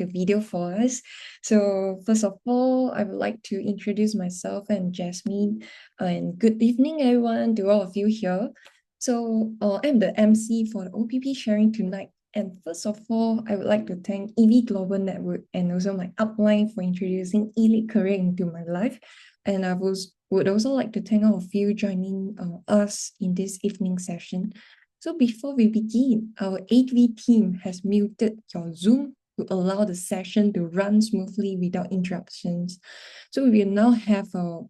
the video for us. So first of all, I would like to introduce myself and Jasmine. And good evening, everyone, to all of you here. So I'm the MC for the OPP sharing tonight. And first of all, I would like to thank EV Global Network and also my upline for introducing Elite Career into my life. And would also like to thank all of you joining us in this evening session. So before we begin, our 8V team has muted your Zoom to allow the session to run smoothly without interruptions. So we will now have a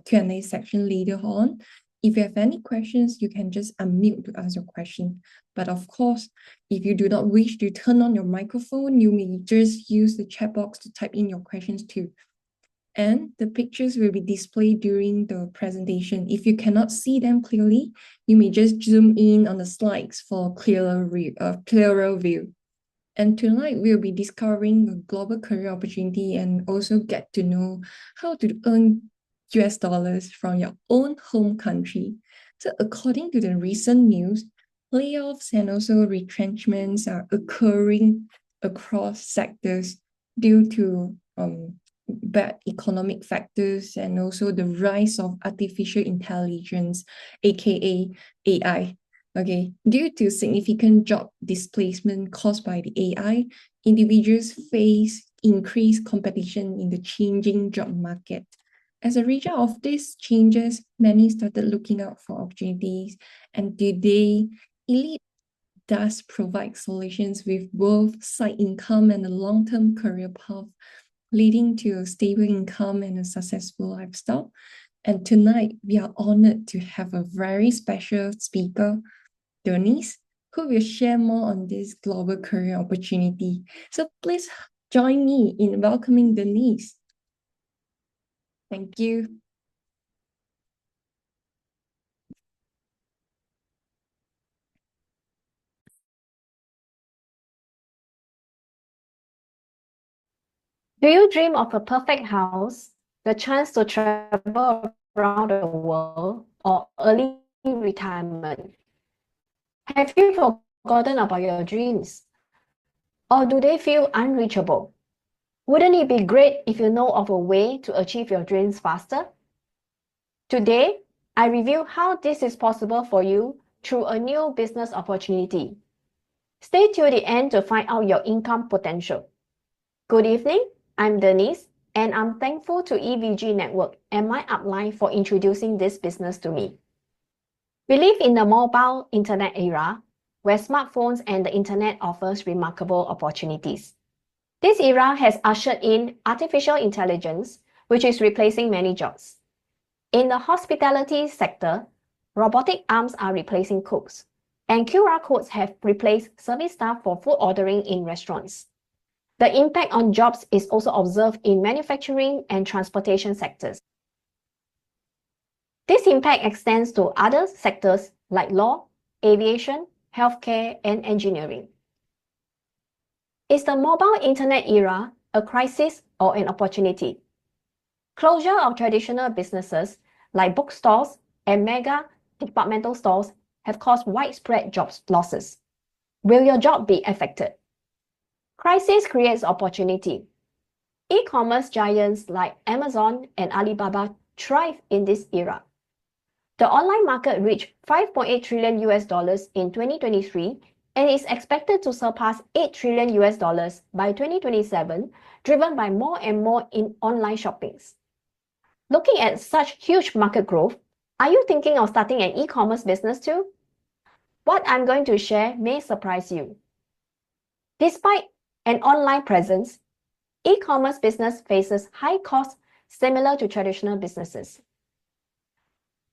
Q&A section later on. If you have any questions, you can just unmute to ask your question. But of course, if you do not wish to turn on your microphone, you may just use the chat box to type in your questions too. And the pictures will be displayed during the presentation. If you cannot see them clearly, you may just zoom in on the slides for clearer view. And tonight we'll be discovering a global career opportunity and also get to know how to earn US dollars from your own home country. So according to the recent news, layoffs and also retrenchments are occurring across sectors due to bad economic factors and also the rise of artificial intelligence, aka AI. Okay, due to significant job displacement caused by the AI, individuals face increased competition in the changing job market. As a result of these changes, many started looking out for opportunities, and today, Elite does provide solutions with both side income and a long-term career path, leading to a stable income and a successful lifestyle. And tonight, we are honored to have a very special speaker, Denise, who will share more on this global career opportunity. So please join me in welcoming Denise. Thank you. Do you dream of a perfect house, the chance to travel around the world, or early retirement? Have you forgotten about your dreams? Or do they feel unreachable? Wouldn't it be great if you know of a way to achieve your dreams faster? Today, I reveal how this is possible for you through a new business opportunity. Stay till the end to find out your income potential. Good evening, I'm Denise, and I'm thankful to EVG Network and my upline for introducing this business to me. We live in the mobile internet era, where smartphones and the internet offers remarkable opportunities. This era has ushered in artificial intelligence, which is replacing many jobs. In the hospitality sector, robotic arms are replacing cooks, and QR codes have replaced service staff for food ordering in restaurants. The impact on jobs is also observed in manufacturing and transportation sectors. This impact extends to other sectors like law, aviation, healthcare, and engineering. Is the mobile internet era a crisis or an opportunity? Closure of traditional businesses like bookstores and mega departmental stores have caused widespread job losses. Will your job be affected? Crisis creates opportunity. E-commerce giants like Amazon and Alibaba thrive in this era. The online market reached $5.8 trillion in 2023 and is expected to surpass $8 trillion by 2027, driven by more and more in online shoppings. Looking at such huge market growth, are you thinking of starting an e-commerce business too? What I'm going to share may surprise you. Despite an online presence, e-commerce business faces high costs similar to traditional businesses.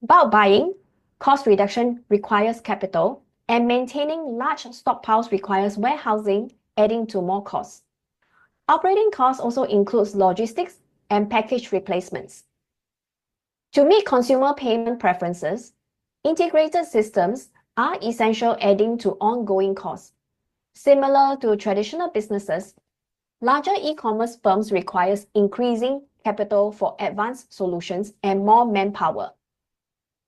Bulk buying, cost reduction requires capital, and maintaining large stockpiles requires warehousing, adding to more costs. Operating costs also includes logistics and package replacements. To meet consumer payment preferences, integrated systems are essential, adding to ongoing costs. Similar to traditional businesses, larger e-commerce firms require increasing capital for advanced solutions and more manpower.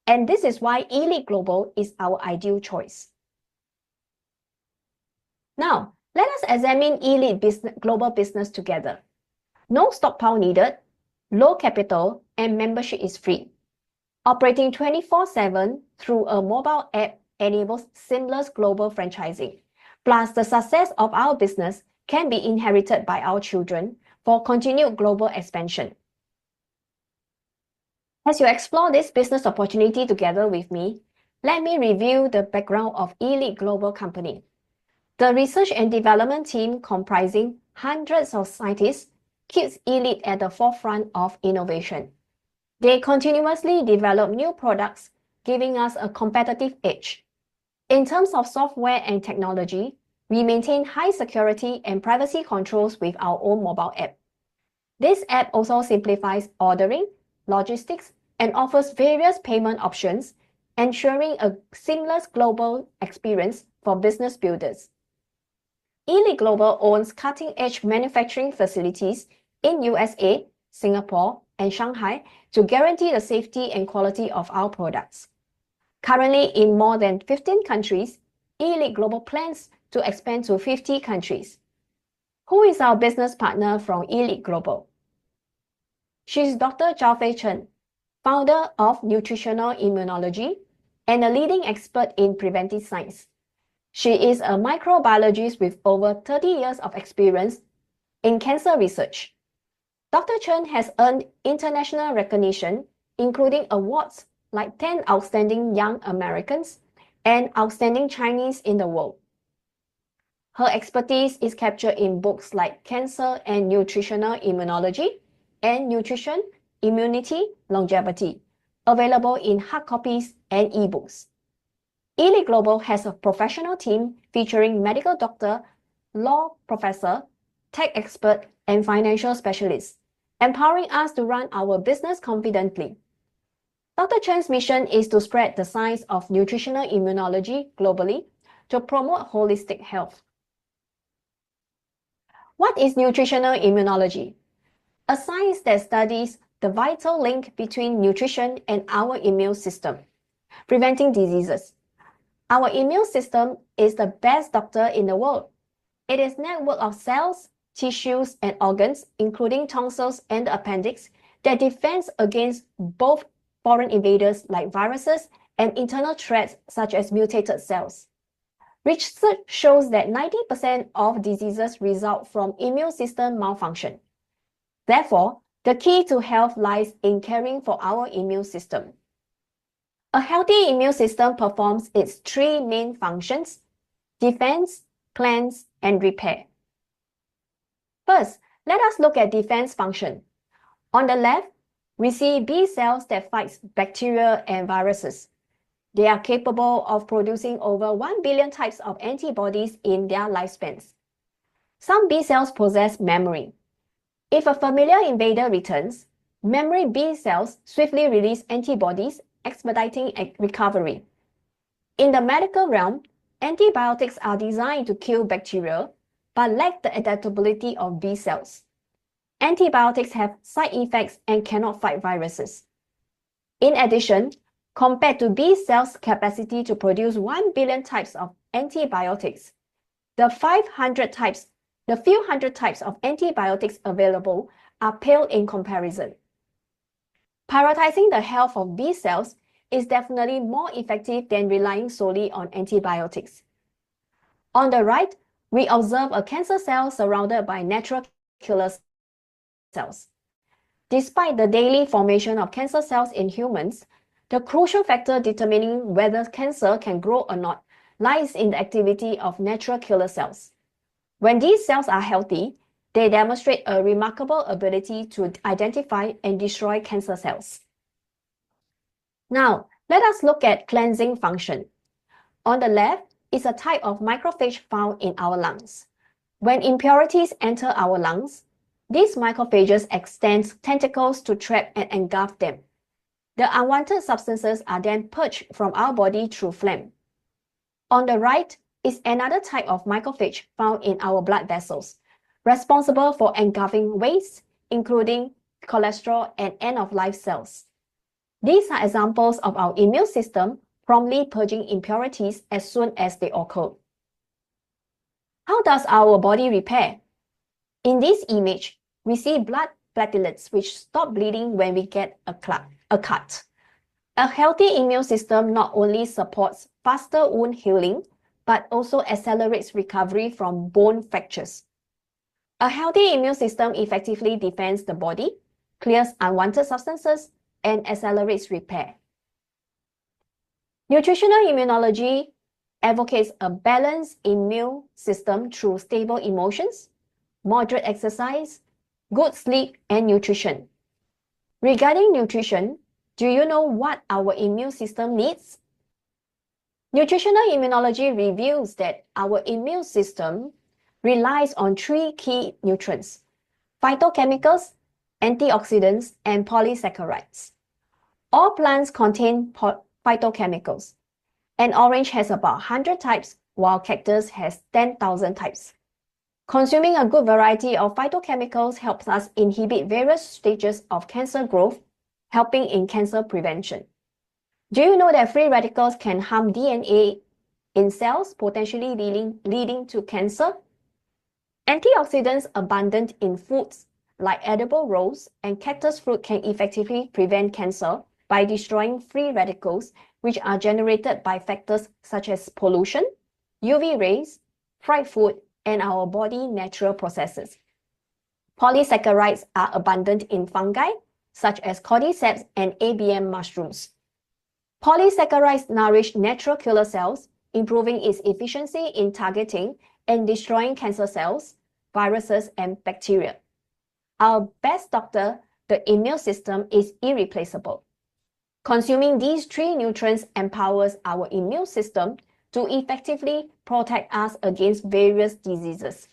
And this is why Elite Global is our ideal choice. Now, Let us examine Elite Global business together. No stockpile needed, low capital, and membership is free. Operating 24/7 through a mobile app enables seamless global franchising. Plus, the success of our business can be inherited by our children for continued global expansion. As you explore this business opportunity together with me, let me review the background of Elite Global Company. The research and development team, comprising hundreds of scientists, keeps Elite at the forefront of innovation. They continuously develop new products, giving us a competitive edge. In terms of software and technology, we maintain high security and privacy controls with our own mobile app. This app also simplifies ordering, logistics, and offers various payment options, ensuring a seamless global experience for business builders. Elite Global owns cutting-edge manufacturing facilities in USA, Singapore, and Shanghai to guarantee the safety and quality of our products. Currently in more than 15 countries, Elite Global plans to expand to 50 countries. Who is our business partner from Elite Global? She is Dr. Zhaofei Chen, founder of Nutritional Immunology and a leading expert in preventive science. She is a microbiologist with over 30 years of experience in cancer research. Dr. Chen has earned international recognition, including awards like 10 Outstanding Young Americans and Outstanding Chinese in the World. Her expertise is captured in books like Cancer and Nutritional Immunology and Nutrition, Immunity, Longevity, available in hard copies and ebooks. Elite Global has a professional team featuring medical doctor, law professor, tech expert, and financial specialists, empowering us to run our business confidently. Dr. Chen's mission is to spread the science of nutritional immunology globally to promote holistic health. What is nutritional immunology? A science that studies the vital link between nutrition and our immune system, preventing diseases. Our immune system is the best doctor in the world. It is a network of cells, tissues, and organs, including tonsils and the appendix, that defends against both foreign invaders like viruses and internal threats such as mutated cells. Research shows that 90% of diseases result from immune system malfunction. Therefore, the key to health lies in caring for our immune system. A healthy immune system performs its three main functions: defense, cleanse, and repair. First, let us look at defense function. On the left, we see B cells that fight bacteria and viruses. They are capable of producing over 1 billion types of antibodies in their lifespans. Some B cells possess memory. If a familiar invader returns, memory B cells swiftly release antibodies, expediting recovery. In the medical realm, antibiotics are designed to kill bacteria, but lack the adaptability of B cells. Antibiotics have side effects and cannot fight viruses. In addition, compared to B cells' capacity to produce 1 billion types of antibiotics, the few hundred types of antibiotics available are pale in comparison. Prioritizing the health of B cells is definitely more effective than relying solely on antibiotics. On the right, we observe a cancer cell surrounded by natural killer cells. Despite the daily formation of cancer cells in humans, the crucial factor determining whether cancer can grow or not lies in the activity of natural killer cells. When these cells are healthy, they demonstrate a remarkable ability to identify and destroy cancer cells. Now, let us look at cleansing function. On the left is a type of macrophage found in our lungs. When impurities enter our lungs, these macrophages extend tentacles to trap and engulf them. The unwanted substances are then purged from our body through phlegm. On the right is another type of macrophage found in our blood vessels, responsible for engulfing waste, including cholesterol and end-of-life cells. These are examples of our immune system promptly purging impurities as soon as they occur. How does our body repair? In this image, we see blood platelets which stop bleeding when we get a cut. A healthy immune system not only supports faster wound healing, but also accelerates recovery from bone fractures. A healthy immune system effectively defends the body, clears unwanted substances, and accelerates repair. Nutritional immunology advocates a balanced immune system through stable emotions, moderate exercise, good sleep, and nutrition. Regarding nutrition, do you know what our immune system needs? Nutritional immunology reveals that our immune system relies on three key nutrients: phytochemicals, antioxidants, and polysaccharides. All plants contain phytochemicals. An orange has about 100 types, while cactus has 10,000 types. Consuming a good variety of phytochemicals helps us inhibit various stages of cancer growth, helping in cancer prevention. Do you know that free radicals can harm DNA in cells, potentially leading to cancer? Antioxidants abundant in foods like edible rose and cactus fruit can effectively prevent cancer by destroying free radicals, which are generated by factors such as pollution, UV rays, fried food, and our body natural processes. Polysaccharides are abundant in fungi, such as cordyceps and ABM mushrooms. Polysaccharides nourish natural killer cells, improving its efficiency in targeting and destroying cancer cells, viruses, and bacteria. Our best doctor, the immune system, is irreplaceable. Consuming these three nutrients empowers our immune system to effectively protect us against various diseases.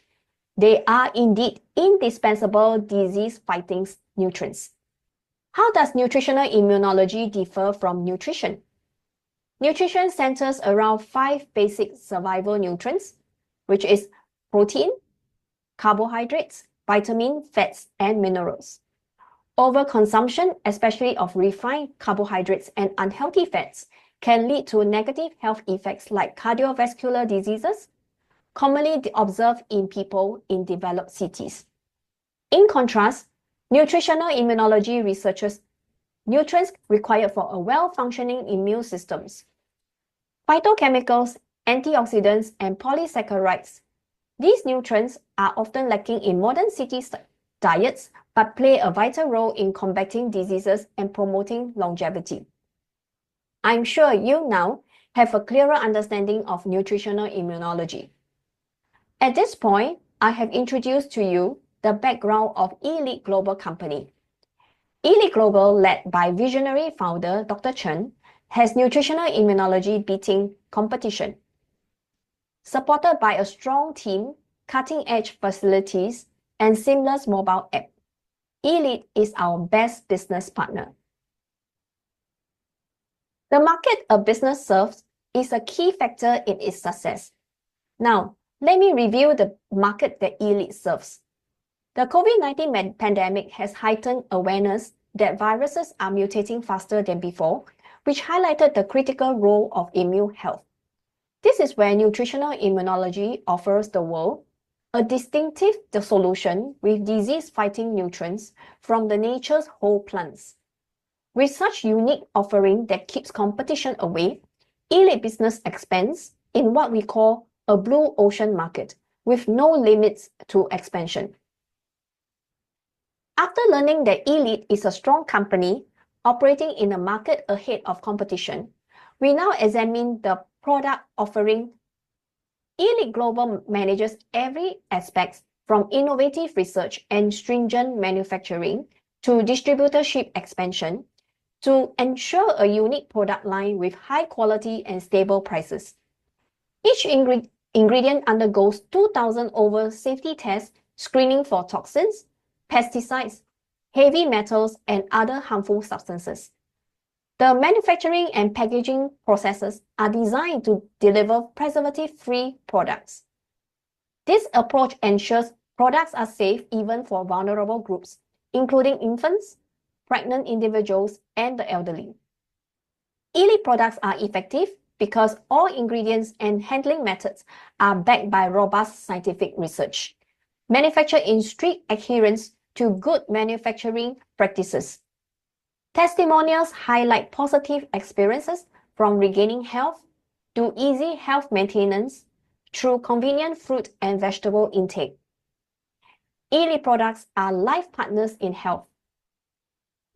They are indeed indispensable disease-fighting nutrients. How does nutritional immunology differ from nutrition? Nutrition centers around 5 basic survival nutrients, which is protein, carbohydrates, vitamin, fats, and minerals. Overconsumption, especially of refined carbohydrates and unhealthy fats, can lead to negative health effects like cardiovascular diseases, commonly observed in people in developed cities. In contrast, nutritional immunology researches nutrients required for a well-functioning immune system. Phytochemicals, antioxidants, and polysaccharides. These nutrients are often lacking in modern city diets, but play a vital role in combating diseases and promoting longevity. I'm sure you now have a clearer understanding of nutritional immunology. At this point, I have introduced to you the background of Elite Global Company. Elite Global, led by visionary founder Dr. Chen, has nutritional immunology beating competition. Supported by a strong team, cutting-edge facilities, and seamless mobile app, Elite is our best business partner. The market a business serves is a key factor in its success. Now, let me review the market that Elite serves. The COVID-19 pandemic has heightened awareness that viruses are mutating faster than before, which highlighted the critical role of immune health. This is where nutritional immunology offers the world a distinctive solution with disease-fighting nutrients from the nature's whole plants. With such unique offering that keeps competition away, Elite Business expands in what we call a blue ocean market with no limits to expansion. After learning that Elite is a strong company operating in a market ahead of competition, we now examine the product offering. Elite Global manages every aspect from innovative research and stringent manufacturing to distributorship expansion to ensure a unique product line with high quality and stable prices. Each ingredient undergoes 2,000 over safety tests screening for toxins, pesticides, heavy metals, and other harmful substances. The manufacturing and packaging processes are designed to deliver preservative-free products. This approach ensures products are safe even for vulnerable groups, including infants, pregnant individuals, and the elderly. Elite products are effective, because all ingredients and handling methods are backed by robust scientific research, manufactured in strict adherence to good manufacturing practices. Testimonials highlight positive experiences from regaining health to easy health maintenance through convenient fruit and vegetable intake. Elite products are life partners in health.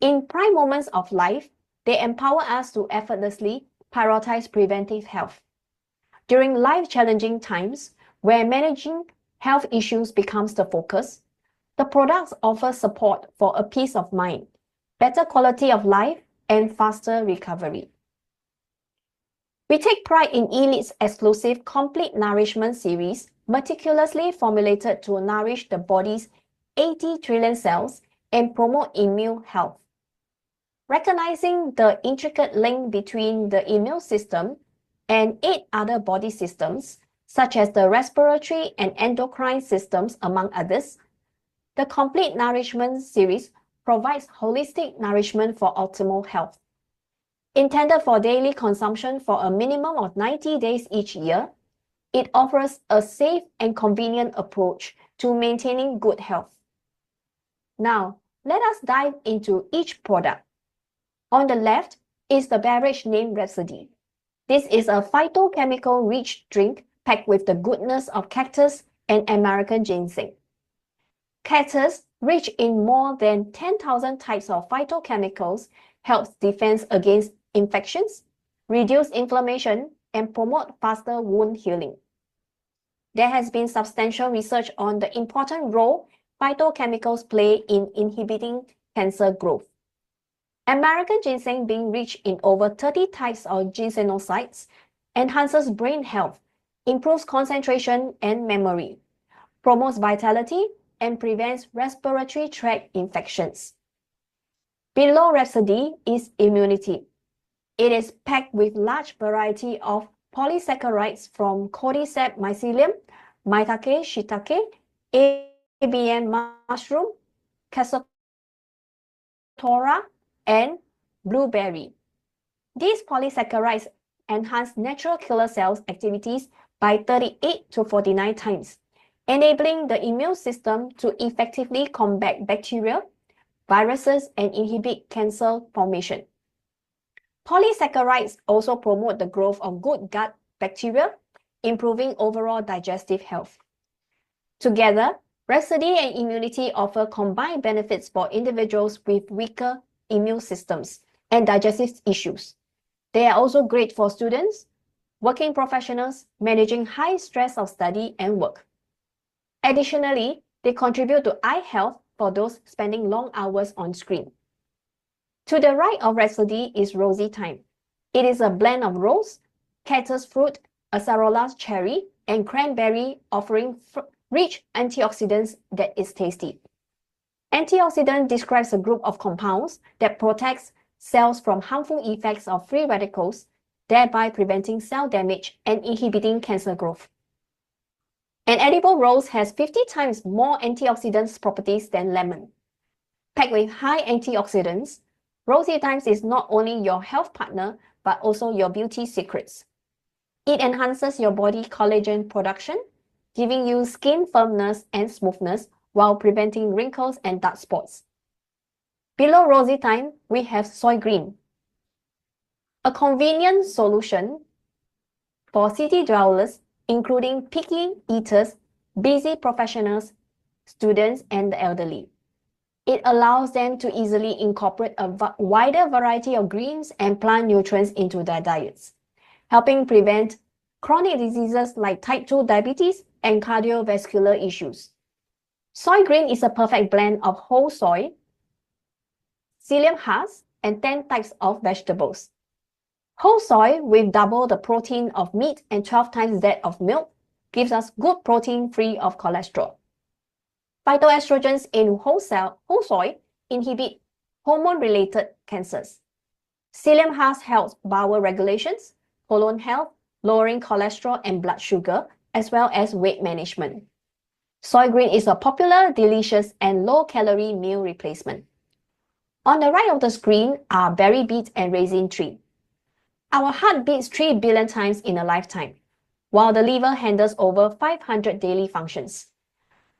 In prime moments of life, they empower us to effortlessly prioritize preventive health. During life-challenging times, where managing health issues becomes the focus, the products offer support for a peace of mind, better quality of life, and faster recovery. We take pride in Elite's exclusive Complete Nourishment series, meticulously formulated to nourish the body's 80 trillion cells and promote immune health. Recognizing the intricate link between the immune system and 8 other body systems, such as the respiratory and endocrine systems, among others, the Complete Nourishment series provides holistic nourishment for optimal health. Intended for daily consumption for a minimum of 90 days each year, it offers a safe and convenient approach to maintaining good health. Now, let us dive into each product. On the left is the beverage named Rhapsody. This is a phytochemical-rich drink packed with the goodness of cactus and American ginseng. Cactus, rich in more than 10,000 types of phytochemicals, helps defend against infections, reduce inflammation, and promote faster wound healing. There has been substantial research on the important role phytochemicals play in inhibiting cancer growth. American ginseng, being rich in over 30 types of ginsenosides, enhances brain health, improves concentration and memory, promotes vitality, and prevents respiratory tract infections. Below Rhapsody is Immunity. It is packed with large variety of polysaccharides from cordyceps mycelium, maitake shiitake, ABM mushroom, cassiotora, and blueberry. These polysaccharides enhance natural killer cells activities by 38 to 49 times, enabling the immune system to effectively combat bacteria, viruses, and inhibit cancer formation. Polysaccharides also promote the growth of good gut bacteria, improving overall digestive health. Together, Rhapsody and Immunity offer combined benefits for individuals with weaker immune systems and digestive issues. They are also great for students, working professionals managing high stress of study and work. Additionally, they contribute to eye health for those spending long hours on screen. To the right of Rhapsody is Rosy Thyme. It is a blend of rose, cactus fruit, acerola cherry, and cranberry, offering rich antioxidants that is tasty. Antioxidant describes a group of compounds that protects cells from harmful effects of free radicals, thereby preventing cell damage and inhibiting cancer growth. An edible rose has 50 times more antioxidant properties than lemon. Packed with high antioxidants, Rosy Thyme is not only your health partner, but also your beauty secrets. It enhances your body collagen production, giving you skin firmness and smoothness while preventing wrinkles and dark spots. Below Rosy Thyme, we have Soy Green, a convenient solution for city dwellers, including picky eaters, busy professionals, students, and the elderly. It allows them to easily incorporate a wider variety of greens and plant nutrients into their diets, helping prevent chronic diseases like type 2 diabetes and cardiovascular issues. Soy Green is a perfect blend of whole soy, psyllium husk, and 10 types of vegetables. Whole soy, with double the protein of meat and 12 times that of milk, gives us good protein free of cholesterol. Phytoestrogens in whole soy inhibit hormone-related cancers. Psyllium husk helps bowel regulations, colon health, lowering cholesterol and blood sugar, as well as weight management. Soy Green is a popular, delicious, and low-calorie meal replacement. On the right of the screen are berry beet and raisin tree. Our heart beats 3 billion times in a lifetime, while the liver handles over 500 daily functions.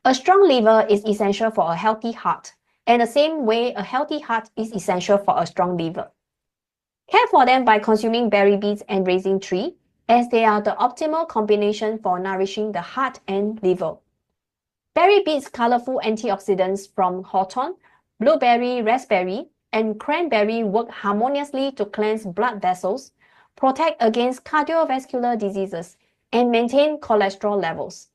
A strong liver is essential for a healthy heart, and the same way a healthy heart is essential for a strong liver. Care for them by consuming berry beets and raisin tree, as they are the optimal combination for nourishing the heart and liver. Berry beets' colorful antioxidants from hawthorn, blueberry, raspberry, and cranberry work harmoniously to cleanse blood vessels, protect against cardiovascular diseases, and maintain cholesterol levels.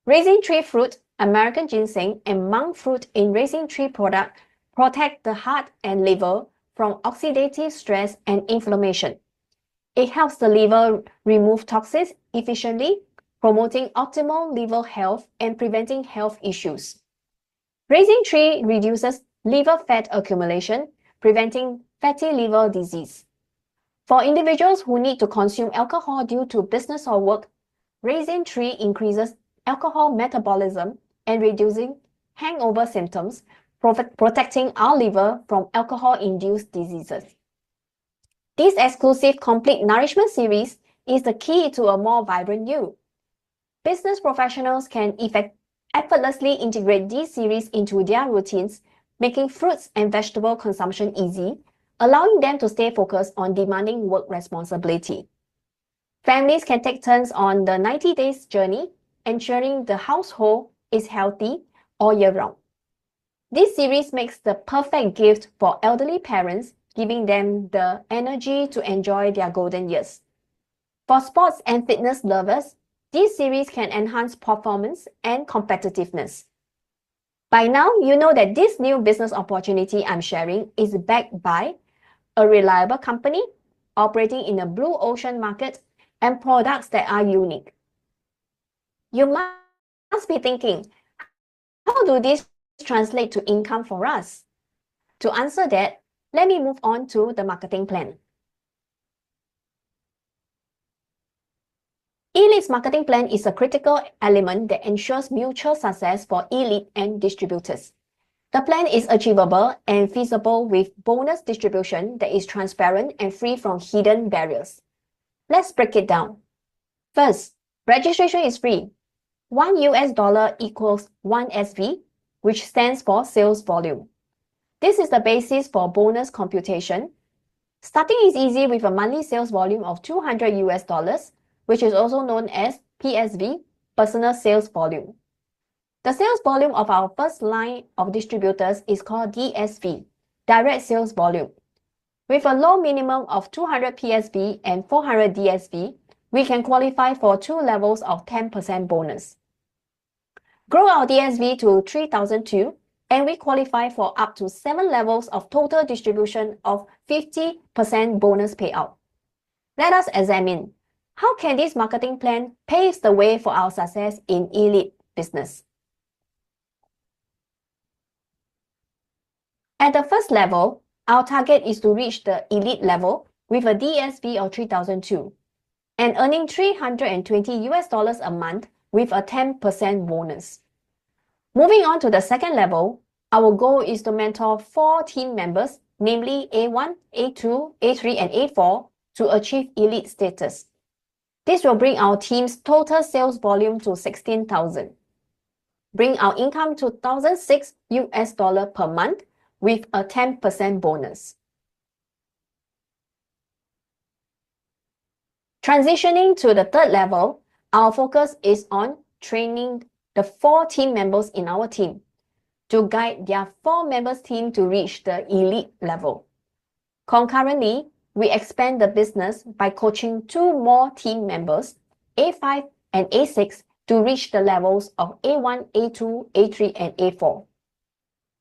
Raisin tree fruit, American ginseng, and monk fruit in raisin tree product protect the heart and liver from oxidative stress and inflammation. It helps the liver remove toxins efficiently, promoting optimal liver health and preventing health issues. Raisin tree reduces liver fat accumulation, preventing fatty liver disease. For individuals who need to consume alcohol due to business or work, raisin tree increases alcohol metabolism and reducing hangover symptoms, protecting our liver from alcohol-induced diseases. This exclusive complete nourishment series is the key to a more vibrant you. Business professionals can effortlessly integrate these series into their routines, making fruits and vegetable consumption easy, allowing them to stay focused on demanding work responsibility. Families can take turns on the 90 days journey, ensuring the household is healthy all year round. This series makes the perfect gift for elderly parents, giving them the energy to enjoy their golden years. For sports and fitness lovers, this series can enhance performance and competitiveness. By now, you know that this new business opportunity I'm sharing is backed by a reliable company operating in a blue ocean market and products that are unique. You must be thinking, how do these translate to income for us? To answer that, let me move on to the marketing plan. Elite's marketing plan is a critical element that ensures mutual success for Elite and distributors. The plan is achievable and feasible with bonus distribution that is transparent and free from hidden barriers. Let's break it down. First, registration is free. $1 equals 1 SV, which stands for sales volume. This is the basis for bonus computation. Starting is easy with a monthly sales volume of $200, which is also known as PSV, personal sales volume. The sales volume of our first line of distributors is called DSV, direct sales volume. With a low minimum of 200 PSV and 400 DSV, we can qualify for 2 levels of 10% bonus. Grow our DSV to 3,002 and we qualify for up to 7 levels of total distribution of 50% bonus payout. Let us examine how can this marketing plan pave the way for our success in Elite business. At the first level, our target is to reach the Elite level with a DSV of 3,002 and earning $320 a month with a 10% bonus. Moving on to the second level, our goal is to mentor 4 team members, namely A1, A2, A3, and A4, to achieve Elite status. This will bring our team's total sales volume to 16,000. Bring our income to $1,006 per month with a 10% bonus. Transitioning to the third level, our focus is on training the 4 team members in our team to guide their 4 members team to reach the Elite level. Concurrently, we expand the business by coaching 2 more team members, A5 and A6, to reach the levels of A1, A2, A3, and A4.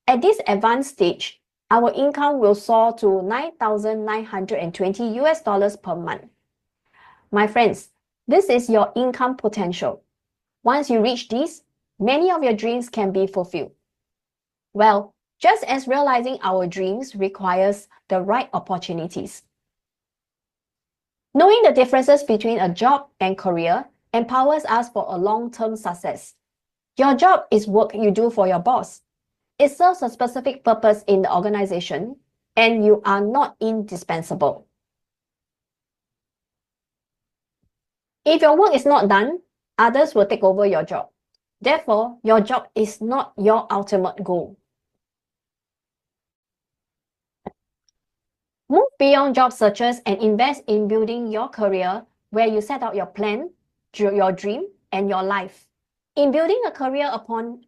At this advanced stage, our income will soar to $9,920 per month. My friends, this is your income potential. Once you reach this, many of your dreams can be fulfilled. Well, just as realizing our dreams requires the right opportunities. Knowing the differences between a job and career empowers us for a long-term success. Your job is work you do for your boss. It serves a specific purpose in the organization, and you are not indispensable. If your work is not done, others will take over your job. Therefore, your job is not your ultimate goal. Move beyond job searches and invest in building your career where you set out your plan, your dream, and your life. In building a career upon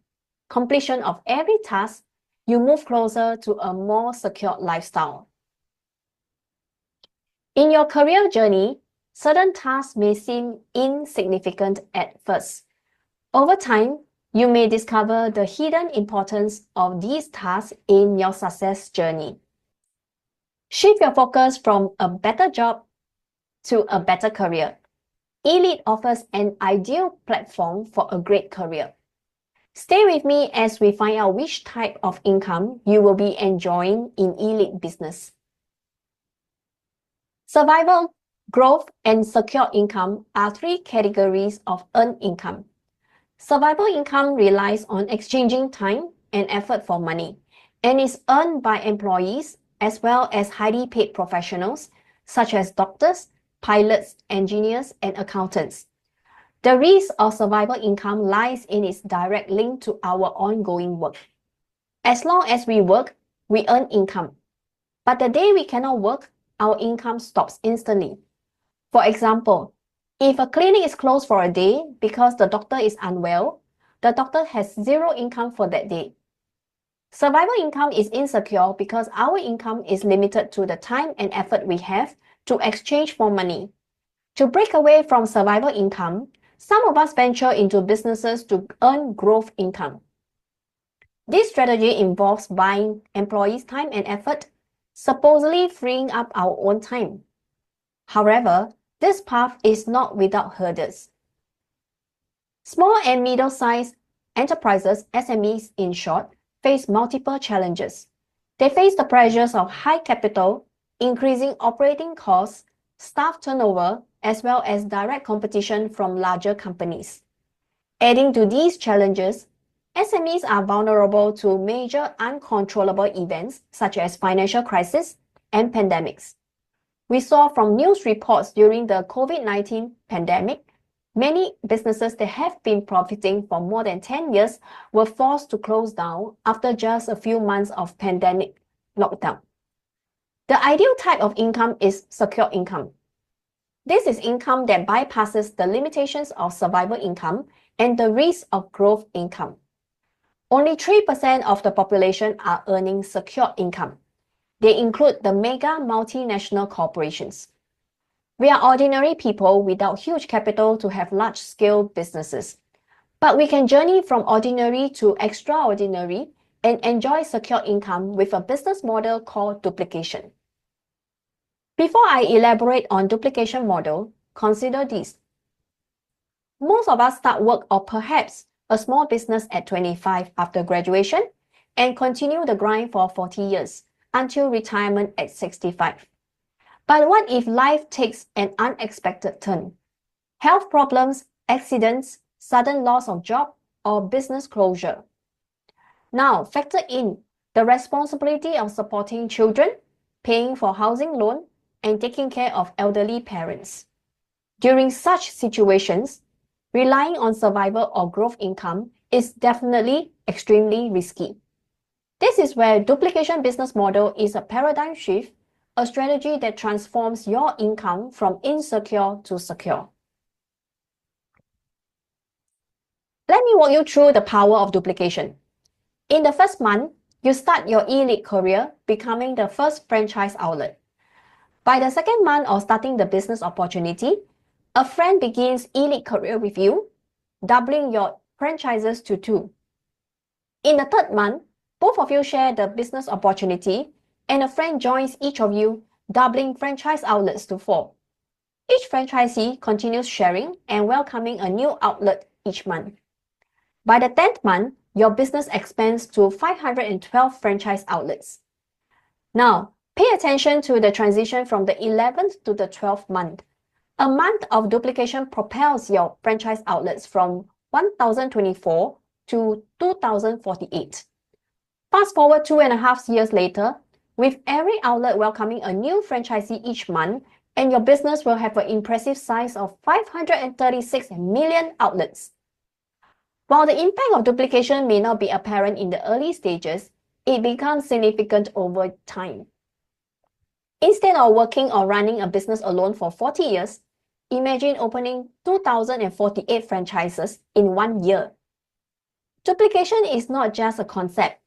completion of every task, you move closer to a more secure lifestyle. In your career journey, certain tasks may seem insignificant at first. Over time, you may discover the hidden importance of these tasks in your success journey. Shift your focus from a better job to a better career. eLead offers an ideal platform for a great career. Stay with me as we find out which type of income you will be enjoying in eLead business. Survival, growth, and secure income are three categories of earned income. Survival income relies on exchanging time and effort for money and is earned by employees as well as highly paid professionals such as doctors, pilots, engineers, and accountants. The risk of survival income lies in its direct link to our ongoing work. As long as we work, we earn income. But the day we cannot work, our income stops instantly. For example, if a clinic is closed for a day because the doctor is unwell, the doctor has zero income for that day. Survival income is insecure because our income is limited to the time and effort we have to exchange for money. To break away from survival income, some of us venture into businesses to earn growth income. This strategy involves buying employees' time and effort, supposedly freeing up our own time. However, this path is not without hurdles. Small and middle-sized enterprises, SMEs in short, face multiple challenges. They face the pressures of high capital, increasing operating costs, staff turnover, as well as direct competition from larger companies. Adding to these challenges, SMEs are vulnerable to major uncontrollable events such as financial crisis and pandemics. We saw from news reports during the COVID-19 pandemic, many businesses that have been profiting for more than 10 years were forced to close down after just a few months of pandemic lockdown. The ideal type of income is secure income. This is income that bypasses the limitations of survival income and the risk of growth income. Only 3% of the population are earning secure income. They include the mega multinational corporations. We are ordinary people without huge capital to have large-scale businesses. But we can journey from ordinary to extraordinary and enjoy secure income with a business model called duplication. Before I elaborate on duplication model, consider this. Most of us start work or perhaps a small business at 25 after graduation and continue the grind for 40 years until retirement at 65. But what if life takes an unexpected turn? Health problems, accidents, sudden loss of job, or business closure. Now, factor in the responsibility of supporting children, paying for housing loan, and taking care of elderly parents. During such situations, relying on survival or growth income is definitely extremely risky. This is where duplication business model is a paradigm shift, a strategy that transforms your income from insecure to secure. Let me walk you through the power of duplication. In the first month, you start your eLead career becoming the first franchise outlet. By the second month of starting the business opportunity, a friend begins eLead career with you, doubling your franchises to 2. In the third month, both of you share the business opportunity and a friend joins each of you, doubling franchise outlets to 4. Each franchisee continues sharing and welcoming a new outlet each month. By the 10th month, your business expands to 512 franchise outlets. Now, pay attention to the transition from the 11th to the 12th month. A month of duplication propels your franchise outlets from 1,024 to 2,048. Fast forward 2.5 years later, with every outlet welcoming a new franchisee each month and your business will have an impressive size of 536 million outlets. While the impact of duplication may not be apparent in the early stages, it becomes significant over time. Instead of working or running a business alone for 40 years, imagine opening 2,048 franchises in 1 year. Duplication is not just a concept,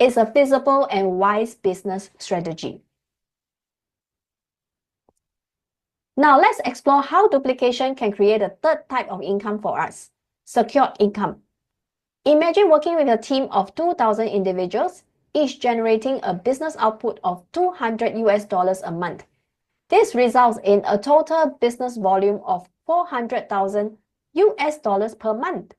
it's a feasible and wise business strategy. Now let's explore how duplication can create a third type of income for us, secured income. Imagine working with a team of 2,000 individuals, each generating a business output of $200 a month. This results in a total business volume of $400,000 per month.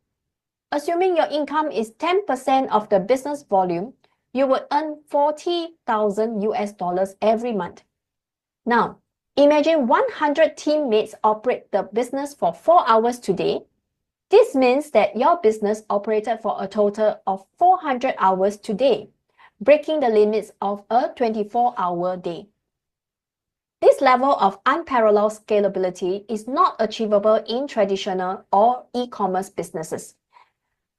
Assuming your income is 10% of the business volume, you would earn $40,000 every month. Now, imagine 100 teammates operate the business for 4 hours today. This means that your business operated for a total of 400 hours today, breaking the limits of a 24-hour day. This level of unparalleled scalability is not achievable in traditional or e-commerce businesses.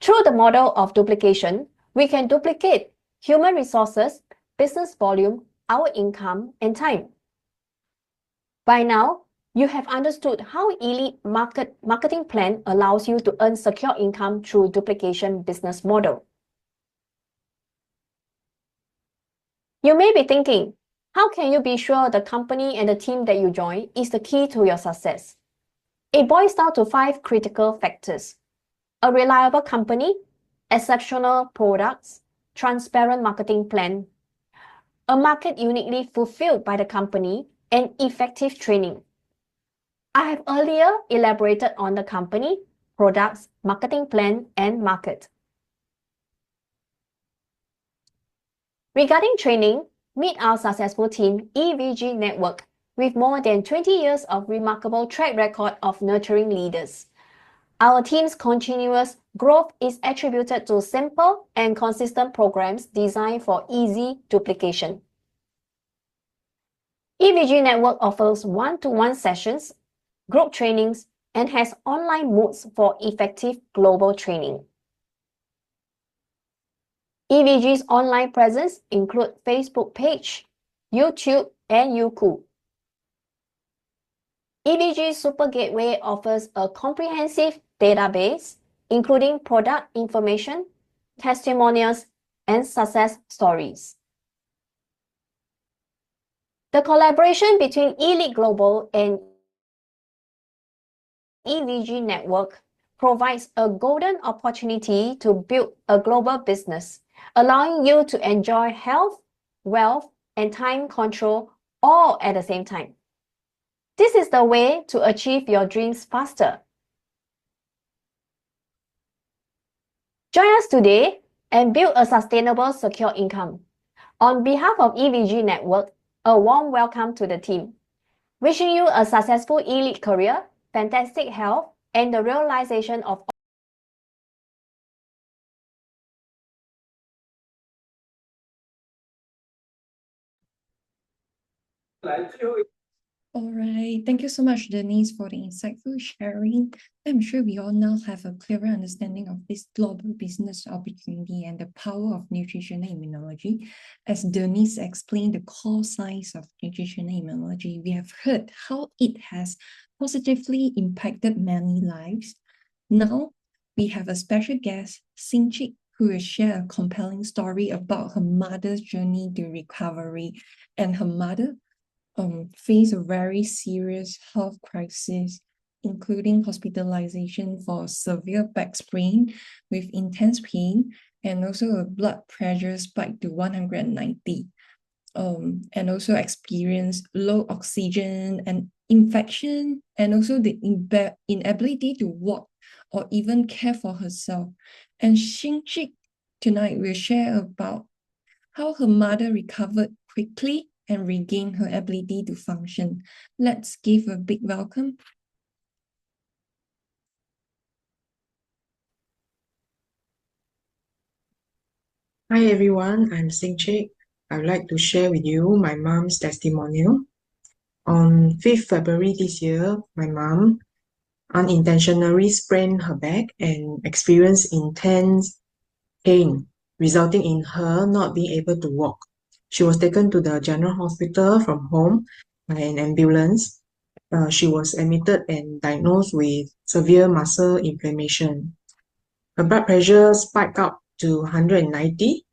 Through the model of duplication, we can duplicate human resources, business volume, our income, and time. By now, you have understood how Elite Marketing Plan allows you to earn secure income through duplication business model. You may be thinking, how can you be sure the company and the team that you join is the key to your success? It boils down to 5 critical factors: a reliable company, exceptional products, transparent marketing plan, a market uniquely fulfilled by the company, and effective training. I have earlier elaborated on the company, products, marketing plan, and market. Regarding training, meet our successful team, EVG Network, with more than 20 years of remarkable track record of nurturing leaders. Our team's continuous growth is attributed to simple and consistent programs designed for easy duplication. EVG Network offers one-to-one sessions, group trainings, and has online modes for effective global training. EVG's online presence include Facebook page, YouTube, and Youku. EVG Super Gateway offers a comprehensive database, including product information, testimonials, and success stories. The collaboration between Elite Global and EVG Network provides a golden opportunity to build a global business, allowing you to enjoy health, wealth, and time control all at the same time. This is the way to achieve your dreams faster. Join us today and build a sustainable, secure income. On behalf of EVG Network, a warm welcome to the team. Wishing you a successful elite career, fantastic health, and the realization of All right. Thank you so much, Denise, for the insightful sharing. I'm sure we all now have a clearer understanding of this global business opportunity and the power of nutritional immunology. As Denise explained the core science of nutritional immunology, we have heard how it has positively impacted many lives. Now, we have a special guest, Xin-Chik, who will share a compelling story about her mother's journey to recovery. And her mother faced a very serious health crisis, including hospitalization for severe back sprain with intense pain, and also a blood pressure spike to 190. And also experienced low oxygen and infection, and also the inability to walk or even care for herself. And Xin-Chik tonight will share about how her mother recovered quickly and regain her ability to function. Let's give a big welcome. Hi everyone, I'm Xin-Chik. I'd like to share with you my mom's testimonial. On 5th February this year, my mom unintentionally sprained her back and experienced intense pain, resulting in her not being able to walk. She was taken to the general hospital from home by an ambulance. She was admitted and diagnosed with severe muscle inflammation. Her blood pressure spiked up to 190.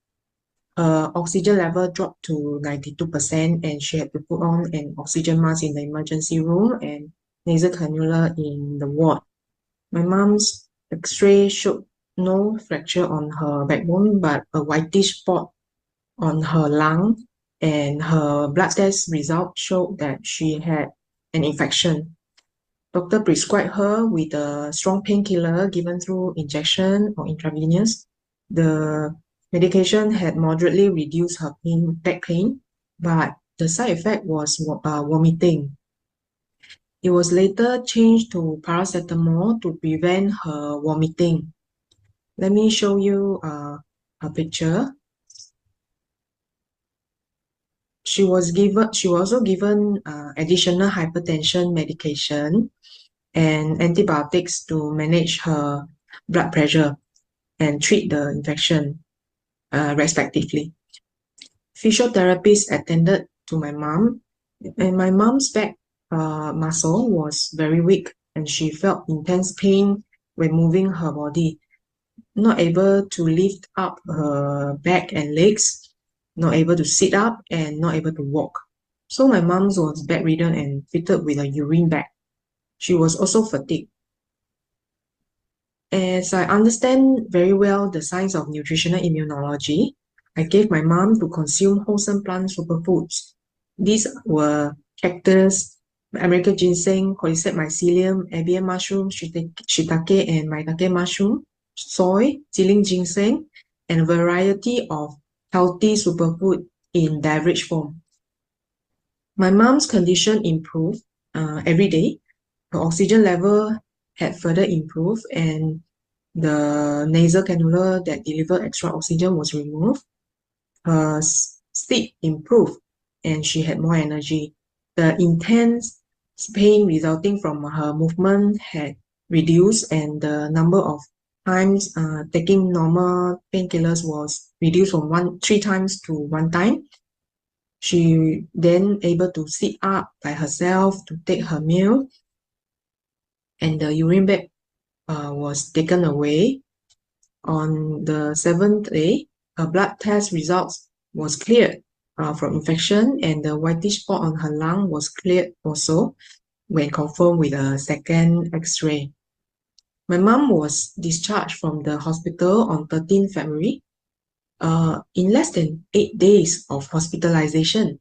Her oxygen level dropped to 92%, and she had to put on an oxygen mask in the emergency room and nasal cannula in the ward. My mom's x-ray showed no fracture on her backbone, but a whitish spot on her lung, and her blood test result showed that she had an infection. Doctor prescribed her with a strong painkiller given through injection or intravenous. The medication had moderately reduced her back pain, but the side effect was vomiting. It was later changed to paracetamol to prevent her vomiting. Let me show you a picture. She was also given additional hypertension medication and antibiotics to manage her blood pressure and treat the infection, respectively. Physiotherapists attended to my mom, and my mom's back muscle was very weak, and she felt intense pain when moving her body, not able to lift up her back and legs, not able to sit up, and not able to walk. So my mom was bedridden and fitted with a urine bag. She was also fatigued. As I understand very well the science of nutritional immunology, I gave my mom to consume wholesome plant superfoods. These were cactus, American ginseng, cordyceps mycelium, avian mushroom, shiitake and maitake mushroom, soy, Ziling ginseng, and a variety of healthy superfood in beverage form. My mom's condition improved every day. Her oxygen level had further improved, and the nasal cannula that delivered extra oxygen was removed. Her sleep improved, and she had more energy. The intense pain resulting from her movement had reduced, and the number of times taking normal painkillers was reduced from 3 times to 1 time. She then able to sit up by herself to take her meal, and the urine bag was taken away. On the 7th day, her blood test results was cleared from infection, and the whitish spot on her lung was cleared also when confirmed with a second x-ray. My mom was discharged from the hospital on 13th February in less than 8 days of hospitalization.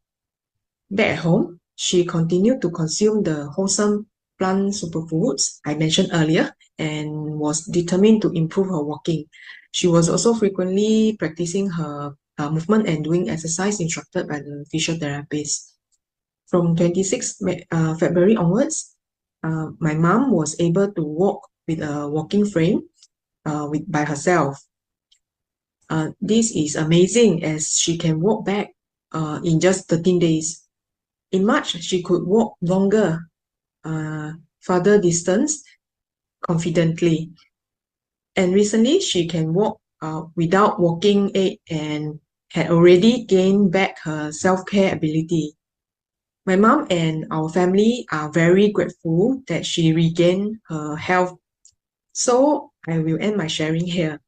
Back at home, she continued to consume the wholesome plant superfoods I mentioned earlier and was determined to improve her walking. She was also frequently practicing her movement and doing exercise instructed by the physiotherapist. From 26th February onwards, my mom was able to walk with a walking frame by herself. This is amazing as she can walk back in just 13 days. In March, she could walk longer, farther distance confidently. And recently, she can walk without walking aid and had already gained back her self-care ability. My mom and our family are very grateful that she regained her health. So I will end my sharing here.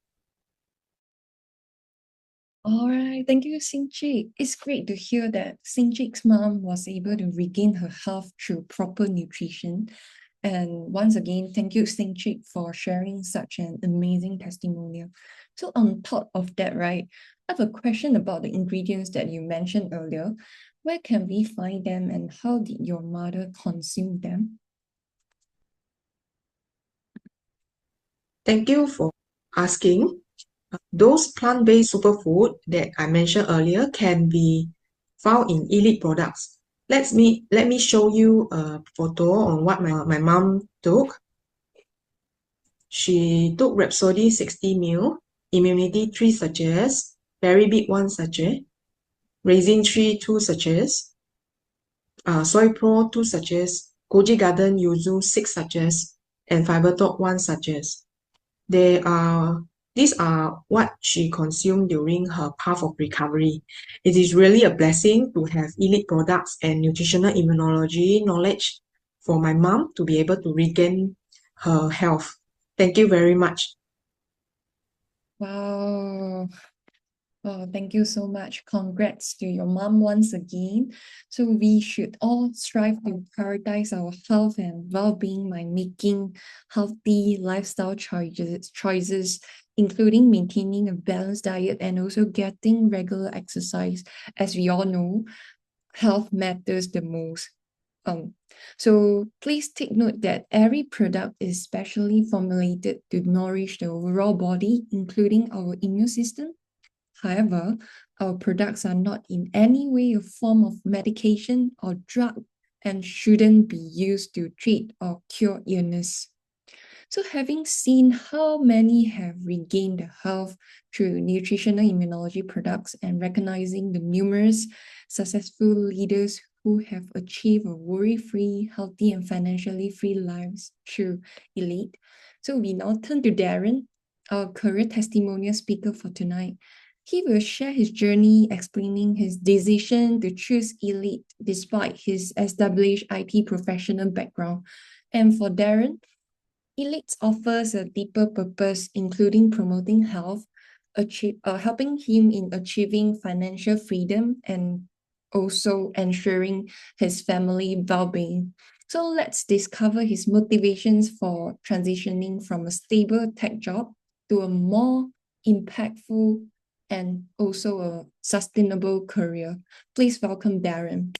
All right, thank you, Sinchik. It's great to hear that Sinchik's mom was able to regain her health through proper nutrition. And once again, thank you, Sinchik, for sharing such an amazing testimonial. So on top of that, right, I have a question about the ingredients that you mentioned earlier. Where can we find them, and how did your mother consume them? Thank you for asking. Those plant-based superfood that I mentioned earlier can be found in Elite products. Let me show you a photo on what my mom took. She took Rhapsody 60 ml, Immunity 3 sachets, Berry Big 1 sachet, Raisin 3 2 sachets, Soy Pro 2 sachets, Goji Garden Yuzu 6 sachets, and Fiber Talk 1 sachets. These are what she consumed during her path of recovery. It is really a blessing to have elite products and nutritional immunology knowledge for my mom to be able to regain her health. Thank you very much. Wow. Oh, thank you so much. Congrats to your mom once again. So we should all strive to prioritize our health and well-being by making healthy lifestyle choices, including maintaining a balanced diet and also getting regular exercise. As we all know, health matters the most. So please take note that every product is specially formulated to nourish the overall body, including our immune system. However, our products are not in any way a form of medication or drug and shouldn't be used to treat or cure illness. So having seen how many have regained their health through nutritional immunology products and recognizing the numerous successful leaders who have achieved a worry-free, healthy, and financially free lives through Elite. So we now turn to Darren, our career testimonial speaker for tonight. He will share his journey explaining his decision to choose Elite despite his established IT professional background. And for Darren, Elite offers a deeper purpose, including promoting health, helping him in achieving financial freedom, and also ensuring his family well-being. So let's discover his motivations for transitioning from a stable tech job to a more impactful and also a sustainable career. Please welcome Darren.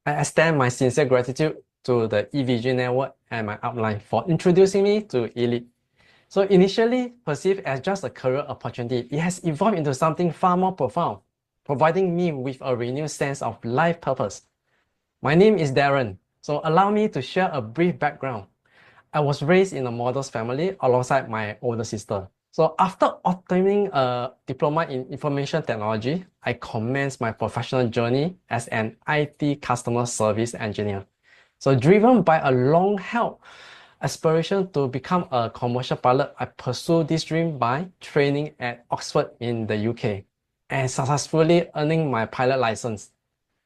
I extend my sincere gratitude to the EVG network and my upline for introducing me to Elite. So initially perceived as just a career opportunity, it has evolved into something far more profound, providing me with a renewed sense of life purpose. My name is Darren, so allow me to share a brief background. I was raised in a modest family alongside my older sister. So after obtaining a diploma in information technology, I commenced my professional journey as an IT customer service engineer. So driven by a long-held aspiration to become a commercial pilot, I pursued this dream by training at Oxford in the UK and successfully earning my pilot license.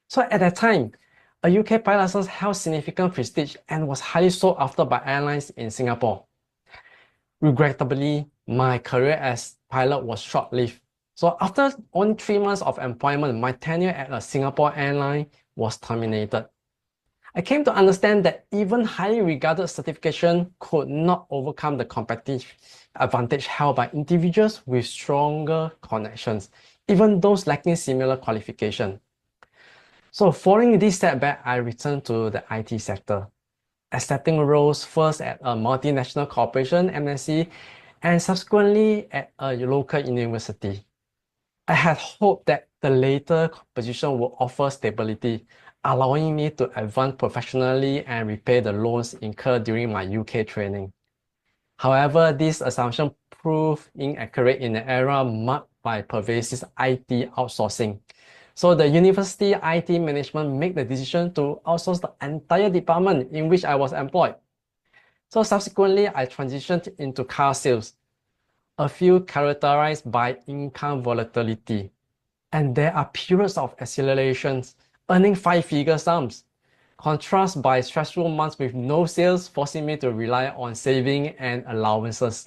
So at that time, a UK pilot license held significant prestige and was highly sought after by airlines in Singapore. Regrettably, my career as pilot was short-lived. So after only 3 months of employment, my tenure at a Singapore airline was terminated. I came to understand that even highly regarded certification could not overcome the competitive advantage held by individuals with stronger connections, even those lacking similar qualification. So following this setback, I returned to the IT sector, accepting roles first at a multinational corporation, MNC, and subsequently at a local university. I had hoped that the later position would offer stability, allowing me to advance professionally and repay the loans incurred during my UK training. However, this assumption proved inaccurate in an era marked by pervasive IT outsourcing. So the university IT management made the decision to outsource the entire department in which I was employed. So subsequently, I transitioned into car sales, a field characterized by income volatility. And there are periods of accelerations, earning 5-figure sums, contrast by stressful months with no sales, forcing me to rely on saving and allowances.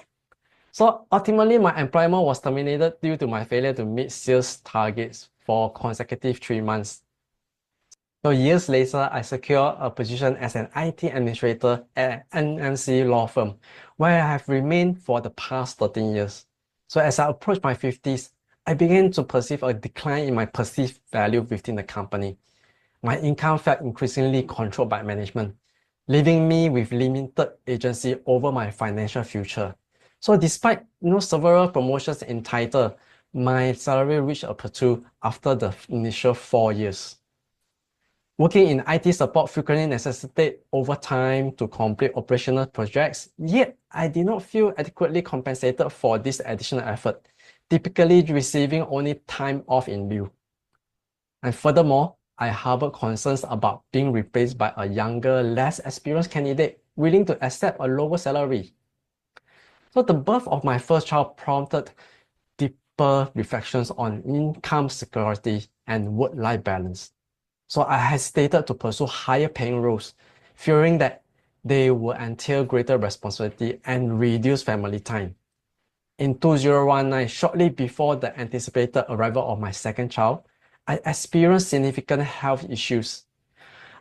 So ultimately, my employment was terminated due to my failure to meet sales targets for consecutive 3 months. So years later, I secured a position as an IT administrator at an MNC law firm, where I have remained for the past 13 years. So as I approached my 50s, I began to perceive a decline in my perceived value within the company. My income felt increasingly controlled by management, leaving me with limited agency over my financial future. So despite several promotions in title, my salary reached a plateau after the initial 4 years. Working in IT support frequently necessitated overtime to complete operational projects, yet I did not feel adequately compensated for this additional effort, typically receiving only time off in lieu. And furthermore, I harbored concerns about being replaced by a younger, less experienced candidate willing to accept a lower salary. So the birth of my first child prompted deeper reflections on income security and work-life balance. So I hesitated to pursue higher paying roles, fearing that they would entail greater responsibility and reduce family time. In 2019, shortly before the anticipated arrival of my second child, I experienced significant health issues.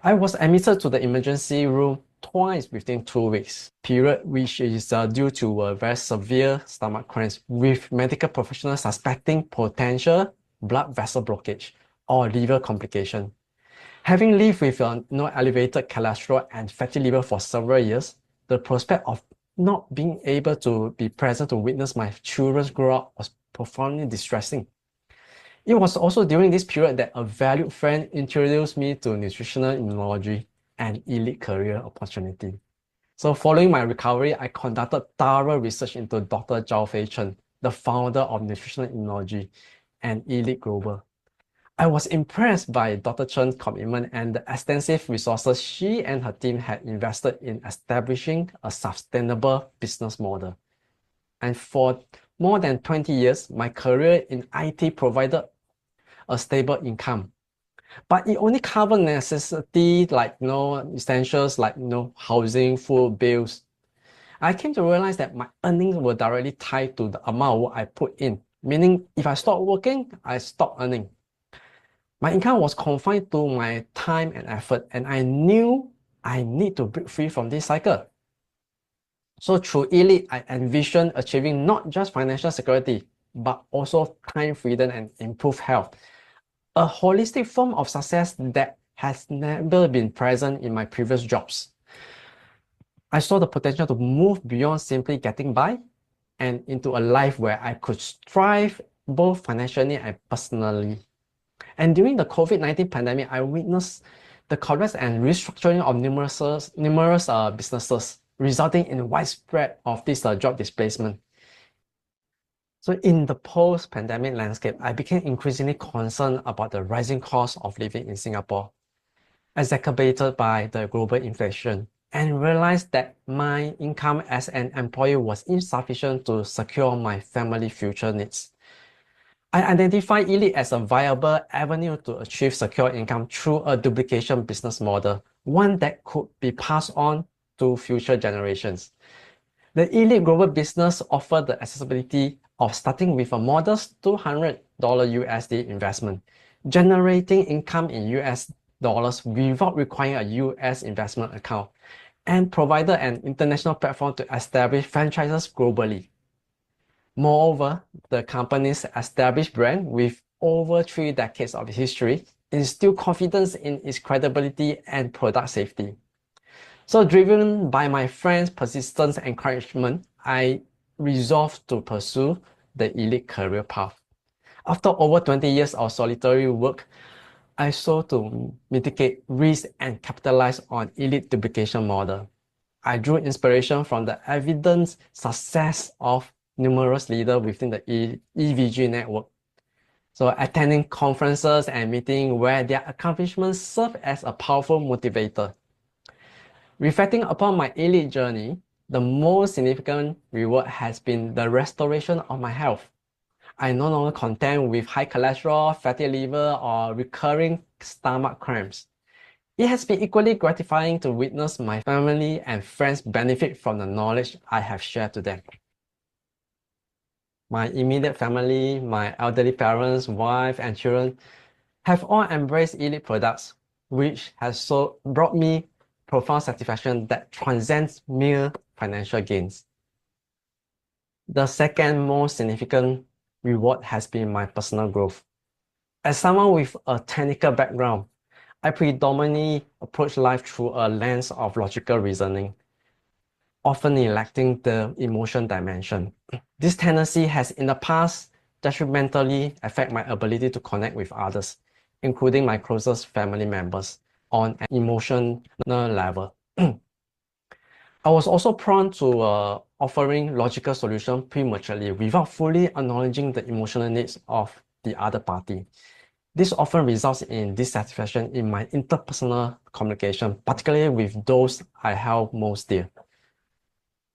I was admitted to the emergency room twice within 2 weeks, period which is due to a very severe stomach cramps, with medical professionals suspecting potential blood vessel blockage or liver complication. Having lived with elevated cholesterol and fatty liver for several years, the prospect of not being able to be present to witness my children grow up was profoundly distressing. It was also during this period that a valued friend introduced me to nutritional immunology, an elite career opportunity. So following my recovery, I conducted thorough research into Dr. Zhao Fei Chen, the founder of Nutritional Immunology and Elite Global. I was impressed by Dr. Chen's commitment and the extensive resources she and her team had invested in establishing a sustainable business model. And for more than 20 years, my career in IT provided a stable income. But it only covered necessities like essentials like housing, food, bills. I came to realize that my earnings were directly tied to the amount I put in, meaning if I stopped working, I stopped earning. My income was confined to my time and effort, and I knew I need to break free from this cycle. So through Elite, I envisioned achieving not just financial security, but also time freedom and improved health. A holistic form of success that has never been present in my previous jobs. I saw the potential to move beyond simply getting by and into a life where I could strive both financially and personally. And during the COVID-19 pandemic, I witnessed the collapse and restructuring of numerous businesses, resulting in widespread of this job displacement. So in the post-pandemic landscape, I became increasingly concerned about the rising cost of living in Singapore, exacerbated by the global inflation, and realized that my income as an employee was insufficient to secure my family future needs. I identified Elite as a viable avenue to achieve secure income through a duplication business model, one that could be passed on to future generations. The Elite Global business offered the accessibility of starting with a modest $200 USD investment, generating income in US dollars without requiring a US investment account, and provided an international platform to establish franchises globally. Moreover, the company's established brand with over 3 decades of history instilled confidence in its credibility and product safety. So driven by my friends' persistent encouragement, I resolved to pursue the elite career path. After over 20 years of solitary work, I sought to mitigate risk and capitalize on elite duplication model. I drew inspiration from the evident success of numerous leaders within the EVG network. So attending conferences and meetings where their accomplishments serve as a powerful motivator. Reflecting upon my elite journey, the most significant reward has been the restoration of my health. I no longer contend with high cholesterol, fatty liver, or recurring stomach cramps. It has been equally gratifying to witness my family and friends benefit from the knowledge I have shared to them. My immediate family, my elderly parents, wife, and children have all embraced elite products, which has brought me profound satisfaction that transcends mere financial gains. The second most significant reward has been my personal growth. As someone with a technical background, I predominantly approach life through a lens of logical reasoning, often neglecting the emotion dimension. This tendency has in the past detrimentally affected my ability to connect with others, including my closest family members, on an emotional level. I was also prone to offering logical solutions prematurely without fully acknowledging the emotional needs of the other party. This often results in dissatisfaction in my interpersonal communication, particularly with those I held most dear.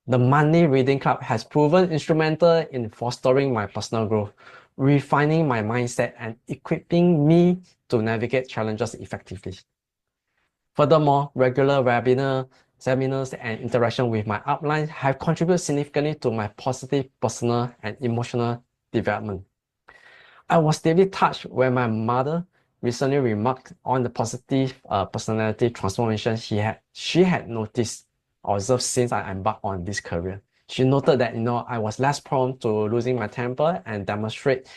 The Money Reading Club has proven instrumental in fostering my personal growth, refining my mindset, and equipping me to navigate challenges effectively. Furthermore, regular webinar, seminars, and interaction with my upline have contributed significantly to my positive personal and emotional development. I was deeply touched when my mother recently remarked on the positive personality transformation she had noticed or observed since I embarked on this career. She noted that I was less prone to losing my temper and demonstrated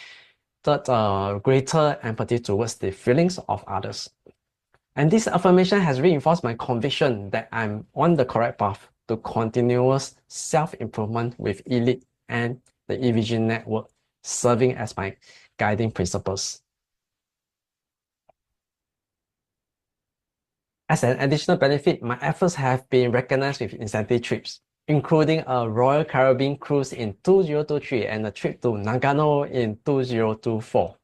greater empathy towards the feelings of others. And this affirmation has reinforced my conviction that I'm on the correct path to continuous self-improvement with Elite and the EVG network serving as my guiding principles. As an additional benefit, my efforts have been recognized with incentive trips, including a Royal Caribbean cruise in 2023 and a trip to Nagano in 2024.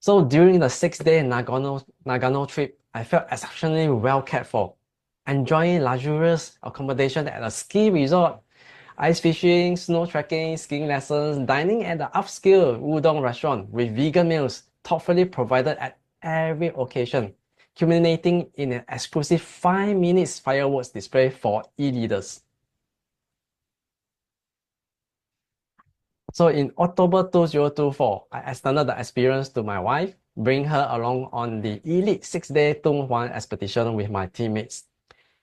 So during the 6-day Nagano trip, I felt exceptionally well cared for, enjoying luxurious accommodation at a ski resort, ice fishing, snow trekking, skiing lessons, dining at the upscale udon restaurant with vegan meals thoughtfully provided at every occasion, culminating in an exclusive 5-minute fireworks display for e-leaders. So in October 2024, I extended the experience to my wife, bringing her along on the Elite 6-day Dunhuang expedition with my teammates.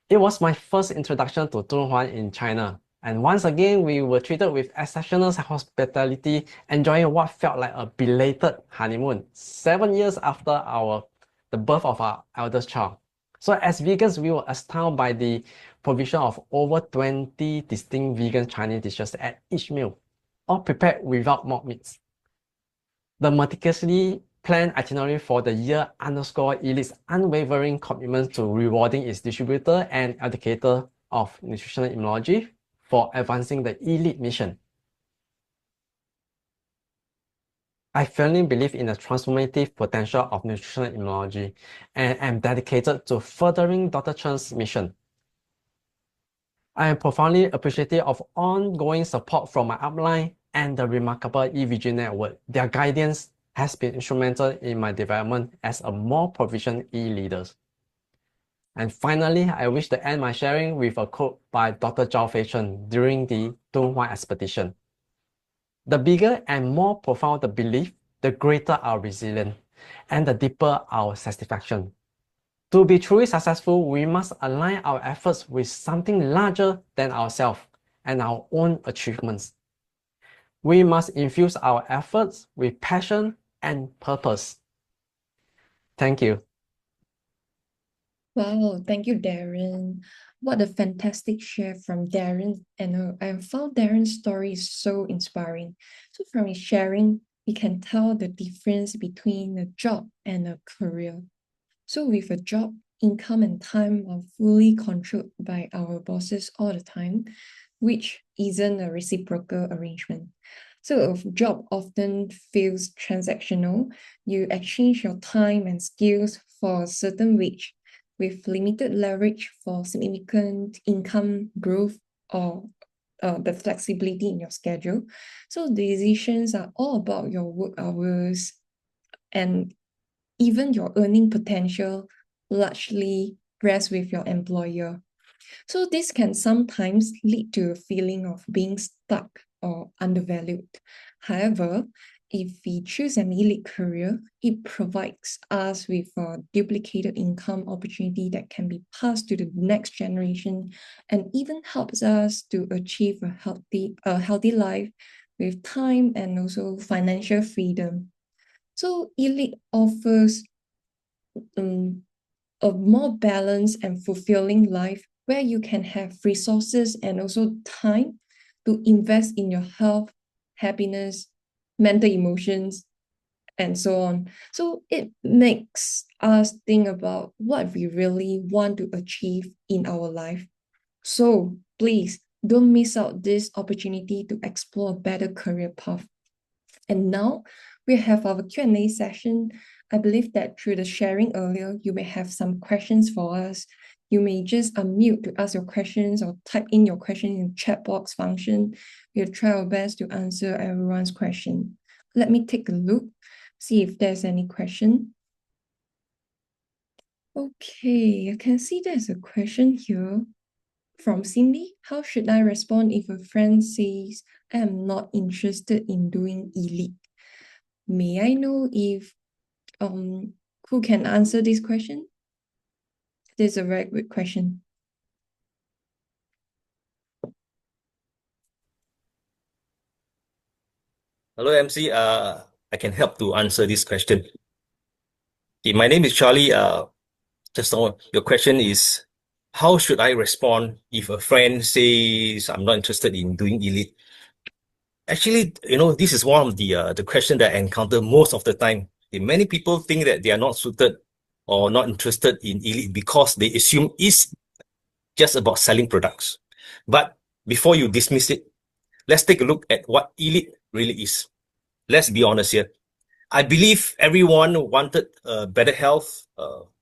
It was my first introduction to Dunhuang in China, and once again, we were treated with exceptional hospitality, enjoying what felt like a belated honeymoon 7 years after the birth of our eldest child. So as vegans, we were astounded by the provision of over 20 distinct vegan Chinese dishes at each meal, all prepared without mock meats. The meticulously planned itinerary for the year underscore Elite's unwavering commitment to rewarding its distributor and educator of nutritional immunology for advancing the Elite mission. I firmly believe in the transformative potential of nutritional immunology and am dedicated to furthering Dr. Chen's mission. I am profoundly appreciative of ongoing support from my upline and the remarkable EVG network. Their guidance has been instrumental in my development as a more proficient e-leader. And finally, I wish to end my sharing with a quote by Dr. Zhao Feichen during the Dunhuang expedition. The bigger and more profound the belief, the greater our resilience, and the deeper our satisfaction. To be truly successful, we must align our efforts with something larger than ourselves and our own achievements. We must infuse our efforts with passion and purpose. Thank you. Wow, thank you, Darren. What a fantastic share from Darren. And I found Darren's story is so inspiring. So from his sharing, we can tell the difference between a job and a career. So with a job, income and time are fully controlled by our bosses all the time, which isn't a reciprocal arrangement. So a job often feels transactional. You exchange your time and skills for a certain wage with limited leverage for significant income growth or the flexibility in your schedule. So the decisions are all about your work hours and even your earning potential largely rests with your employer. So this can sometimes lead to a feeling of being stuck or undervalued. However, if we choose an elite career, it provides us with a duplicated income opportunity that can be passed to the next generation and even helps us to achieve a healthy life with time and also financial freedom. So elite offers a more balanced and fulfilling life where you can have resources and also time to invest in your health, happiness, mental emotions, and so on. So it makes us think about what we really want to achieve in our life. So please don't miss out this opportunity to explore a better career path. And now we have our Q&A session. I believe that through the sharing earlier, you may have some questions for us. You may just unmute to ask your questions or type in your question in the chat box function. We'll try our best to answer everyone's question. Let me take a look, see if there's any question. Okay, I can see there's a question here from Cindy. How should I respond if a friend says I am not interested in doing elite? May I know if who can answer this question? This is a very good question. Hello, MC. I can help to answer this question. Okay, my name is Charlie. Your question is, how should I respond if a friend says I'm not interested in doing elite? Actually, this is one of the question that I encounter most of the time. Many people think that they are not suited or not interested in elite because they assume it's just about selling products. But before you dismiss it, let's take a look at what elite really is. Let's be honest here. I believe everyone wanted better health,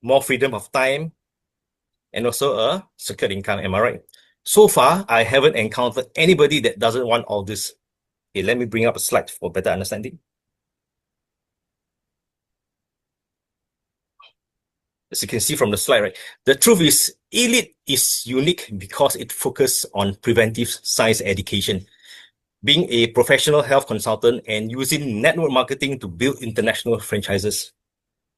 more freedom of time, and also a secure income. Am I right? So far, I haven't encountered anybody that doesn't want all this. Okay, let me bring up a slide for better understanding. As you can see from the slide, right? The truth is, elite is unique because it focuses on preventive science education. Being a professional health consultant and using network marketing to build international franchises.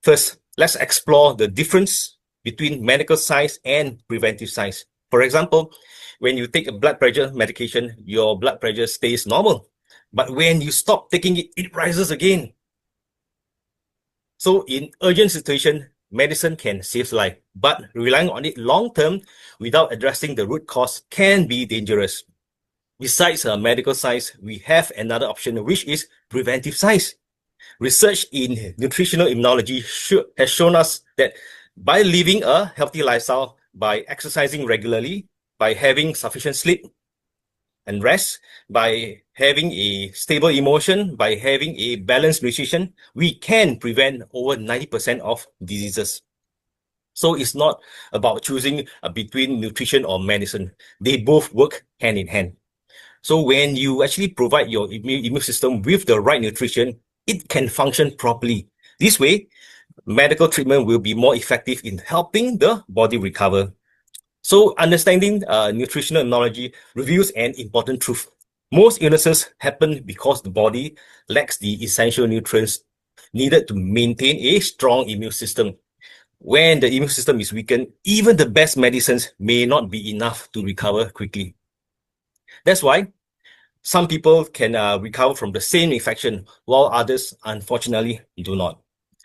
First, let's explore the difference between medical science and preventive science. For example, when you take a blood pressure medication, your blood pressure stays normal. But when you stop taking it, it rises again. So in urgent situation, medicine can save life, but relying on it long-term without addressing the root cause can be dangerous. Besides medical science, we have another option, which is preventive science. Research in nutritional immunology has shown us that by living a healthy lifestyle, by exercising regularly, by having sufficient sleep and rest, by having a stable emotion, by having a balanced nutrition, we can prevent over 90% of diseases. So it's not about choosing between nutrition or medicine. They both work hand in hand. So when you actually provide your immune system with the right nutrition, it can function properly. This way, medical treatment will be more effective in helping the body recover. So understanding nutritional immunology reveals an important truth. Most illnesses happen because the body lacks the essential nutrients needed to maintain a strong immune system. When the immune system is weakened, even the best medicines may not be enough to recover quickly. That's why some people can recover from the same infection, while others, unfortunately, do not.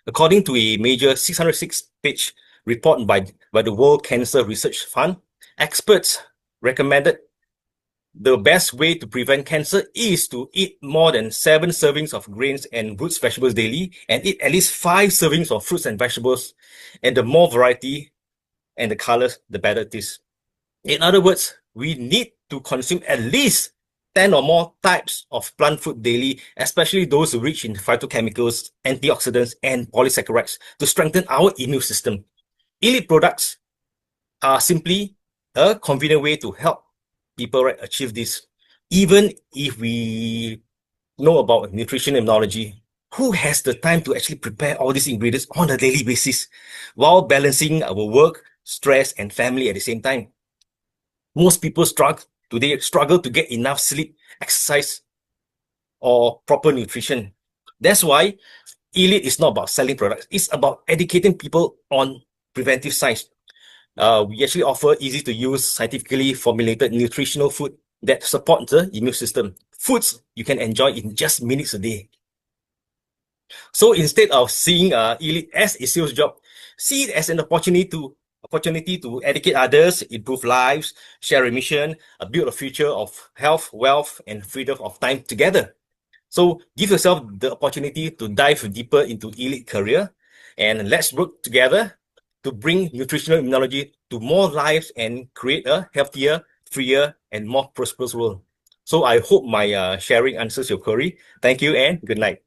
According to a major 606-page report by the World Cancer Research Fund, experts recommended the best way to prevent cancer is to eat more than 7 servings of grains and roots vegetables daily, and eat at least 5 servings of fruits and vegetables. And the more variety and the colors, the better it is. In other words, we need to consume at least 10 or more types of plant food daily, especially those rich in phytochemicals, antioxidants, and polysaccharides to strengthen our immune system. Elite products are simply a convenient way to help people achieve this. Even if we know about nutrition immunology, who has the time to actually prepare all these ingredients on a daily basis while balancing our work, stress, and family at the same time? Most people struggle to get enough sleep, exercise, or proper nutrition. That's why elite is not about selling products. It's about educating people on preventive science. We actually offer easy-to-use, scientifically formulated nutritional food that support the immune system. Foods you can enjoy in just minutes a day. So instead of seeing elite as a sales job, see it as an opportunity to educate others, improve lives, share a mission, build a future of health, wealth, and freedom of time together. So give yourself the opportunity to dive deeper into elite career, and let's work together to bring nutritional immunology to more lives and create a healthier, freer, and more prosperous world. So I hope my sharing answers your query. Thank you and good night.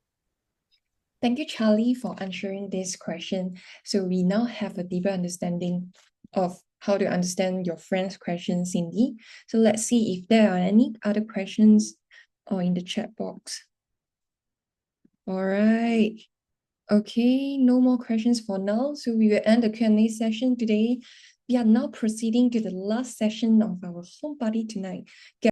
Thank you, Charlie, for answering this question. So we now have a deeper understanding of how to understand your friend's question, Cindy. So let's see if there are any other questions in the chat box. All right. Okay, no more questions for now. So we will end the Q&A session today. We are now proceeding to the last session of our home party tonight.